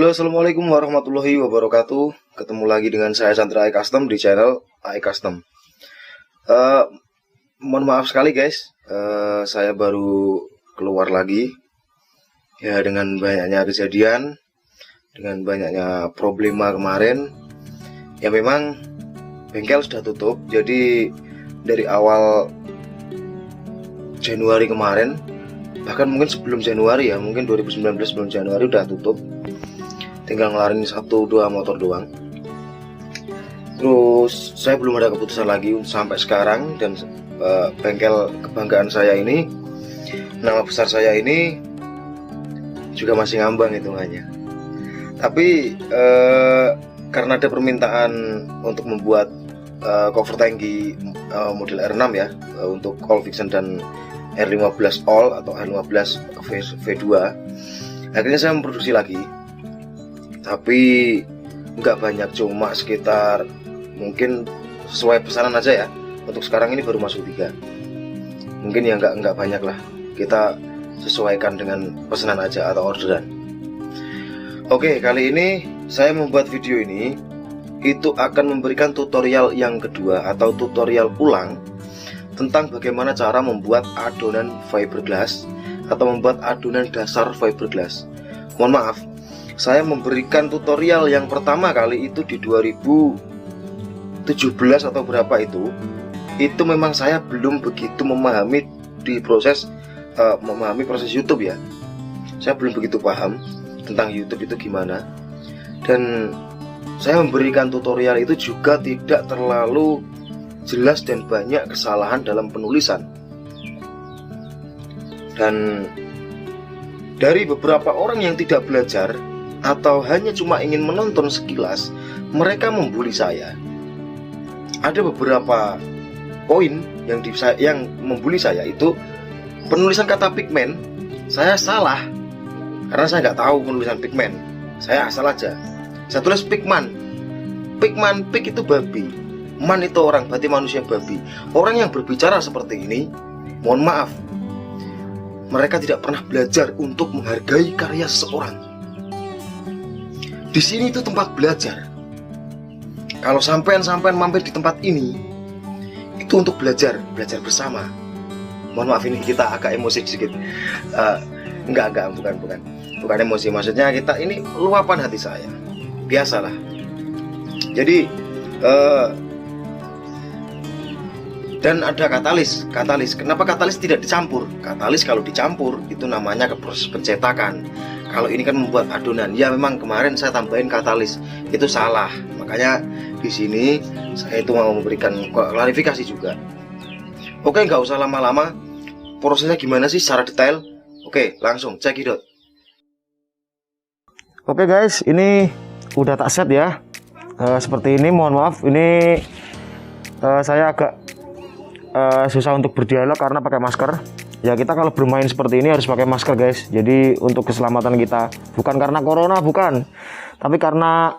Halo, assalamualaikum warahmatullahi wabarakatuh. Ketemu lagi dengan saya Chandra AI Custom di channel AI Custom. Mohon maaf sekali guys, saya baru keluar lagi. Ya, dengan banyaknya kejadian, dengan banyaknya problema kemarin. Ya memang bengkel sudah tutup. Jadi dari awal Januari kemarin, bahkan mungkin sebelum Januari ya, mungkin 2019 sebelum Januari udah tutup. Tinggal ngelarin 1-2 motor doang. Terus saya belum ada keputusan lagi sampai sekarang. Dan bengkel kebanggaan saya ini, nama besar saya ini juga masih ngambang hitungannya. Tapi karena ada permintaan untuk membuat cover tangki model R6 ya, untuk All Fiction dan R15 All atau R15 V2, akhirnya saya memproduksi lagi. Tapi nggak banyak, cuma sekitar mungkin sesuai pesanan aja ya. Untuk sekarang ini baru masuk 3. Mungkin ya nggak banyak lah, kita sesuaikan dengan pesanan aja atau orderan. Oke, kali ini saya membuat video ini itu akan memberikan tutorial yang kedua atau tutorial ulang tentang bagaimana cara membuat adonan fiberglass atau membuat adonan dasar fiberglass. Mohon maaf, saya memberikan tutorial yang pertama kali itu di 2017 atau berapa itu memang saya belum begitu memahami proses YouTube ya. Saya belum begitu paham tentang YouTube itu gimana. Dan saya memberikan tutorial itu juga tidak terlalu jelas dan banyak kesalahan dalam penulisan. Dan dari beberapa orang yang tidak belajar atau hanya cuma ingin menonton sekilas, mereka membuli saya. Ada beberapa poin yang membuli saya itu penulisan kata pigmen. Saya salah karena saya nggak tahu penulisan pigmen. Saya asal aja. Saya tulis pigman. Pigman, pig itu babi. Man itu orang, berarti manusia babi. Orang yang berbicara seperti ini, mohon maaf, mereka tidak pernah belajar untuk menghargai karya seseorang. Di sini itu tempat belajar. Kalau sampean mampir di tempat ini, itu untuk belajar bersama. Mohon maaf, ini kita agak emosi sedikit. Bukan emosi. Maksudnya kita ini luapan hati saya. Biasalah. Jadi dan ada katalis. Kenapa katalis tidak dicampur? Katalis kalau dicampur itu namanya proses pencetakan. Kalau ini kan membuat adonan. Ya memang kemarin saya tambahin katalis, itu salah. Makanya di sini saya itu mau memberikan klarifikasi juga. Oke, nggak usah lama-lama. Prosesnya gimana sih secara detail? Oke, langsung cekidot. Oke guys, ini udah tak set ya. Seperti ini. Mohon maaf, ini saya agak susah untuk berdialog karena pakai masker. Ya, kita kalau bermain seperti ini harus pakai masker guys. Jadi untuk keselamatan kita, bukan karena corona, bukan, tapi karena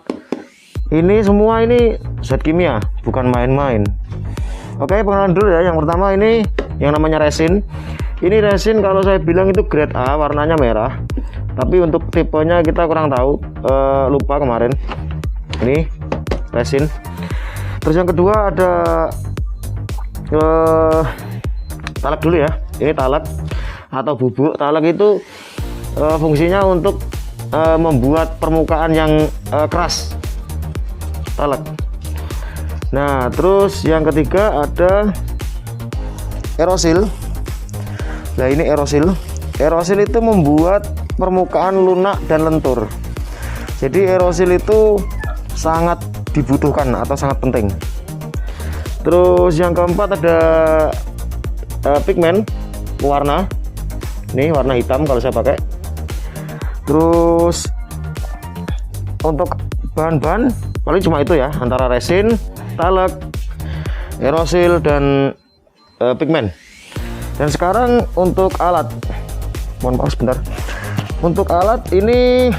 ini semua ini zat kimia, bukan main-main. Oke, pengenalan dulu ya. Yang pertama ini yang namanya resin. Ini resin kalau saya bilang itu grade A, warnanya merah. Tapi untuk tipenya kita kurang tahu, lupa kemarin. Ini resin. Terus yang kedua ada talak dulu ya. Ini talak atau bubuk. Talak itu fungsinya untuk membuat permukaan yang keras. Talak. Nah, terus yang ketiga ada aerosil. Nah, ini aerosil. Aerosil itu membuat permukaan lunak dan lentur. Jadi aerosil itu sangat dibutuhkan atau sangat penting. Terus yang keempat ada pigmen warna. Ini warna hitam kalau saya pakai. Terus untuk bahan-bahan paling cuma itu ya, antara resin, talak, aerosil dan pigmen. Dan sekarang untuk alat, mohon maaf sebentar. Untuk alat ini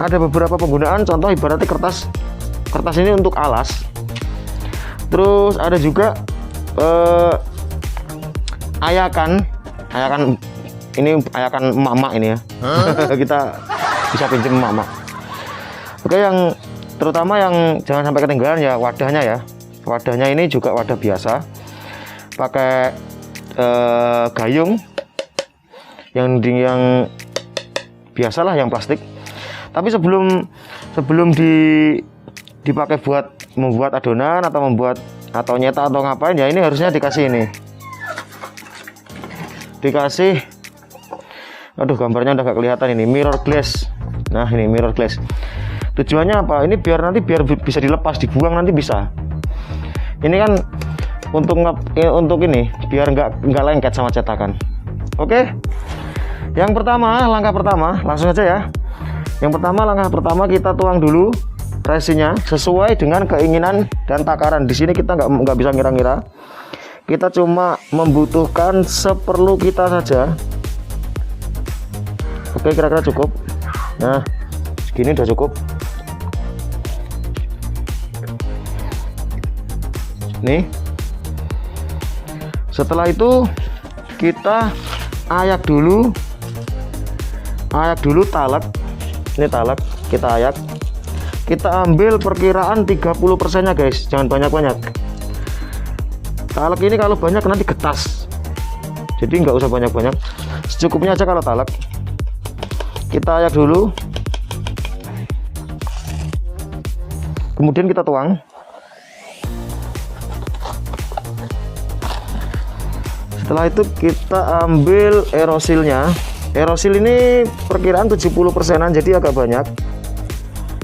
ada beberapa penggunaan. Contoh ibaratnya kertas ini untuk alas. Terus ada juga ayakan ini ayakan emak-emak ini ya. Kita bisa pinjam emak-emak. Oke, yang terutama yang jangan sampai ketinggalan ya wadahnya ya. Wadahnya ini juga wadah biasa, pakai gayung yang biasalah, yang plastik. Tapi sebelum dipakai buat membuat adonan atau atau nyetak atau ngapain ya, ini harusnya dikasih aduh, gambarnya udah gak kelihatan ini, mirror glass. Nah, ini mirror glass. Tujuannya apa? Ini biar bisa dilepas, dibuang nanti bisa. Ini kan untuk ini biar nggak lengket sama cetakan. Oke. Yang pertama, langkah pertama, langsung aja ya. Yang pertama, langkah pertama kita tuang dulu resinya sesuai dengan keinginan dan takaran. Di sini kita nggak bisa ngira-ngira. Kita cuma membutuhkan seperlu kita saja. Oke, kira-kira cukup. Nah, segini udah cukup. Nih. Setelah itu kita ayak dulu talak. Ini talak, kita ayak. Kita ambil perkiraan 30% nya guys, jangan banyak-banyak. Talak ini kalau banyak nanti getas, jadi nggak usah banyak-banyak, secukupnya aja kalau talak. Kita ayak dulu, kemudian kita tuang. Setelah itu kita ambil aerosilnya. Aerosil ini perkiraan 70%an, jadi agak banyak.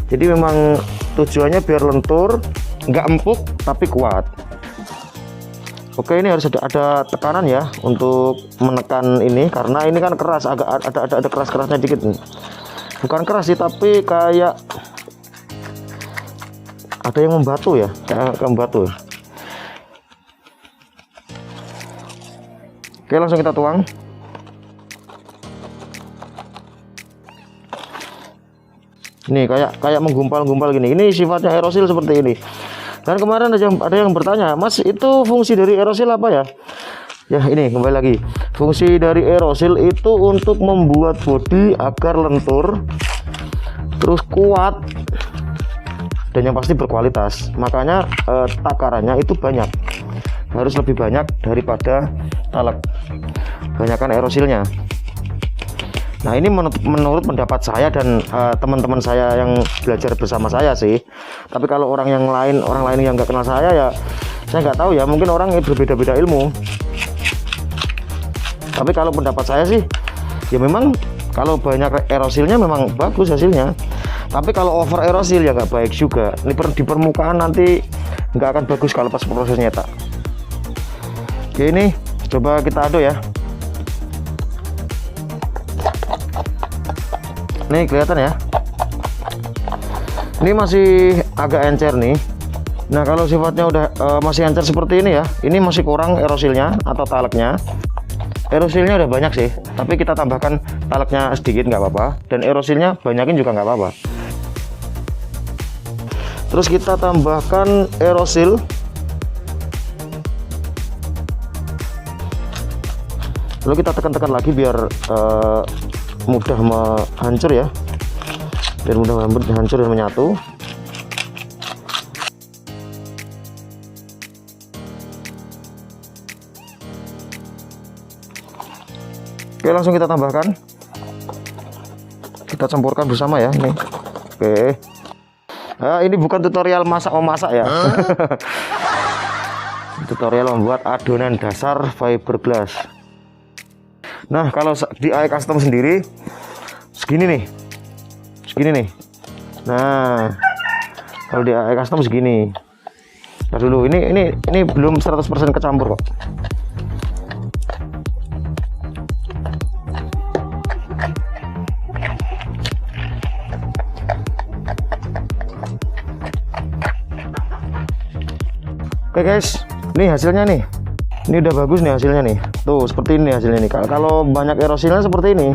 Jadi memang tujuannya biar lentur, nggak empuk tapi kuat. Oke, ini harus ada tekanan ya untuk menekan ini, karena ini kan keras, ada keras-kerasnya dikit. Bukan keras sih, tapi kayak ada yang membatu ya, kayak membatu. Oke, langsung kita tuang. Ini kayak menggumpal-gumpal gini. Ini sifatnya aerosil seperti ini. Dan kemarin ada yang bertanya, Mas, itu fungsi dari aerosil apa ya? Ya, ini kembali lagi. Fungsi dari aerosil itu untuk membuat bodi agar lentur, terus kuat, dan yang pasti berkualitas. Makanya takarannya itu banyak. Harus lebih banyak daripada talak. Banyakkan aerosilnya. Nah, ini menurut pendapat saya dan teman-teman saya yang belajar bersama saya sih. Tapi kalau orang lain yang nggak kenal saya ya, saya nggak tahu ya. Mungkin orang berbeda-beda ilmu. Tapi kalau pendapat saya sih, ya memang kalau banyak aerosilnya memang bagus hasilnya. Tapi kalau over aerosil ya nggak baik juga. Ini di permukaan nanti nggak akan bagus kalau pas proses nyetak. Oke, ini coba kita aduk ya. Nih kelihatan ya, ini masih agak encer nih. Nah, kalau sifatnya udah masih encer seperti ini ya, ini masih kurang aerosilnya atau talaknya. Aerosilnya udah banyak sih, tapi kita tambahkan talaknya sedikit nggak apa-apa, dan aerosilnya banyakin juga nggak apa-apa. Terus kita tambahkan aerosil. Lalu kita tekan-tekan lagi biar mudah hancur ya, biar mudah hancur dan menyatu. Oke, langsung kita tambahkan, kita campurkan bersama ya ini. Oke, ini bukan tutorial memasak ya. Tutorial membuat adonan dasar fiberglass. Nah, kalau di AI Custom sendiri segini nih. Nah, kalau di AI Custom segini. Nah, dulu ini belum 100% kecampur kok. Oke guys, ini hasilnya nih. Ini udah bagus nih hasilnya nih. Tuh, seperti ini hasilnya nih. Kalau banyak aerosilnya seperti ini.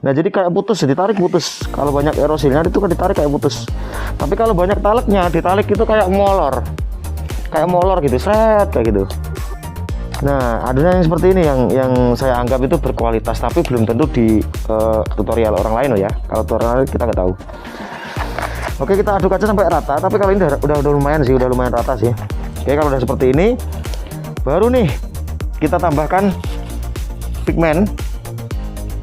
Nah, jadi kayak putus, ditarik putus. Kalau banyak aerosilnya itu kan ditarik kayak putus. Tapi kalau banyak talaknya, ditarik itu kayak molor. Kayak molor gitu, seret kayak gitu. Nah, adonan yang seperti ini yang saya anggap itu berkualitas, tapi belum tentu di tutorial orang lain loh ya. Kalau tutorial kita nggak tahu. Oke, kita aduk aja sampai rata, tapi kalau ini udah lumayan sih, udah lumayan rata sih. Oke, kalau udah seperti ini baru nih kita tambahkan pigmen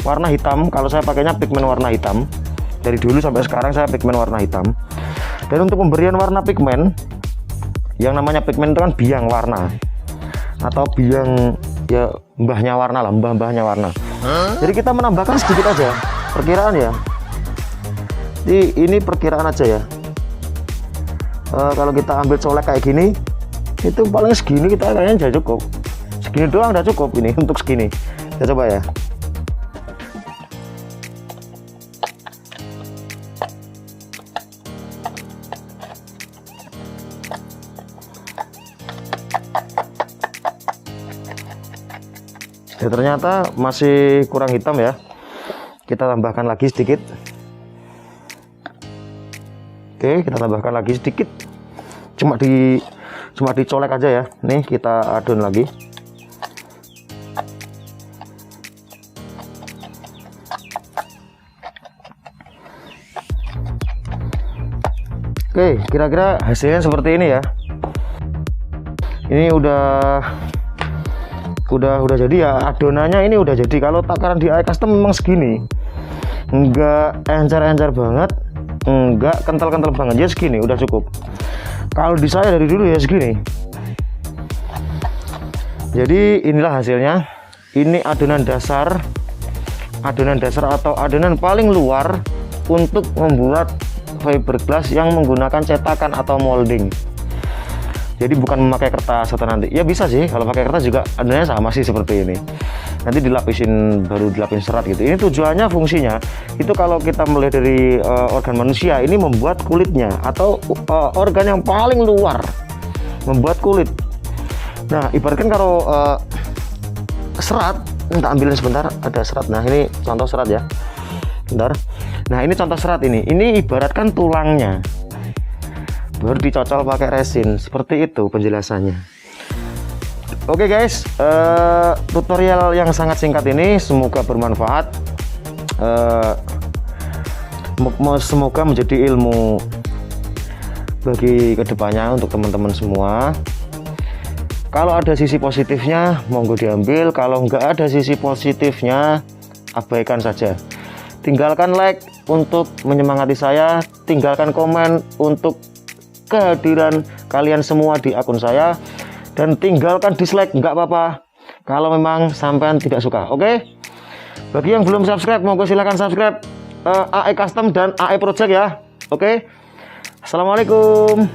warna hitam. Kalau saya pakainya pigmen warna hitam, dari dulu sampai sekarang saya pigmen warna hitam. Dan untuk pemberian warna pigmen, yang namanya pigmen itu kan biang warna atau biang, ya mbahnya warna lah, mbah-mbahnya warna. Jadi kita menambahkan sedikit aja, perkiraan ya. Ini perkiraan aja ya. Kalau kita ambil colek kayak gini, itu paling segini kita kayaknya udah cukup. Segini doang udah cukup ini untuk segini. Kita coba ya. Ya, ternyata masih kurang hitam ya. Kita tambahkan lagi sedikit. Oke, kita tambahkan lagi sedikit. Cuma dicolek aja ya. Nih kita adun lagi. Oke, kira-kira hasilnya seperti ini ya. Ini udah jadi ya, adonannya ini udah jadi. Kalau takaran di AI Custom memang segini, enggak encer-encer banget, enggak kental-kental banget, ya segini udah cukup. Kalau di saya dari dulu ya segini. Jadi inilah hasilnya. Ini adonan dasar atau adonan paling luar untuk membuat fiberglass yang menggunakan cetakan atau molding. Jadi bukan memakai kertas atau nanti, ya bisa sih kalau pakai kertas juga adanya sama sih seperti ini. Nanti baru dilapin serat gitu. Ini tujuannya, fungsinya itu kalau kita melihat dari organ manusia, ini membuat kulitnya atau organ yang paling luar, membuat kulit. Nah, ibaratkan kalau serat, kita ambilin sebentar, ada serat. Nah, ini contoh serat ya. Bentar. Nah, ini contoh serat ini. Ini ibaratkan tulangnya. Baru dicocol pakai resin, seperti itu penjelasannya. Oke guys, tutorial yang sangat singkat ini semoga bermanfaat, semoga menjadi ilmu bagi kedepannya untuk teman-teman semua. Kalau ada sisi positifnya monggo diambil, kalau nggak ada sisi positifnya abaikan saja. Tinggalkan like untuk menyemangati saya, tinggalkan komen untuk kehadiran kalian semua di akun saya, dan tinggalkan dislike nggak apa-apa kalau memang sampean tidak suka. Oke, bagi yang belum subscribe monggo silahkan subscribe AI Custom dan AI Project ya. Oke, assalamualaikum.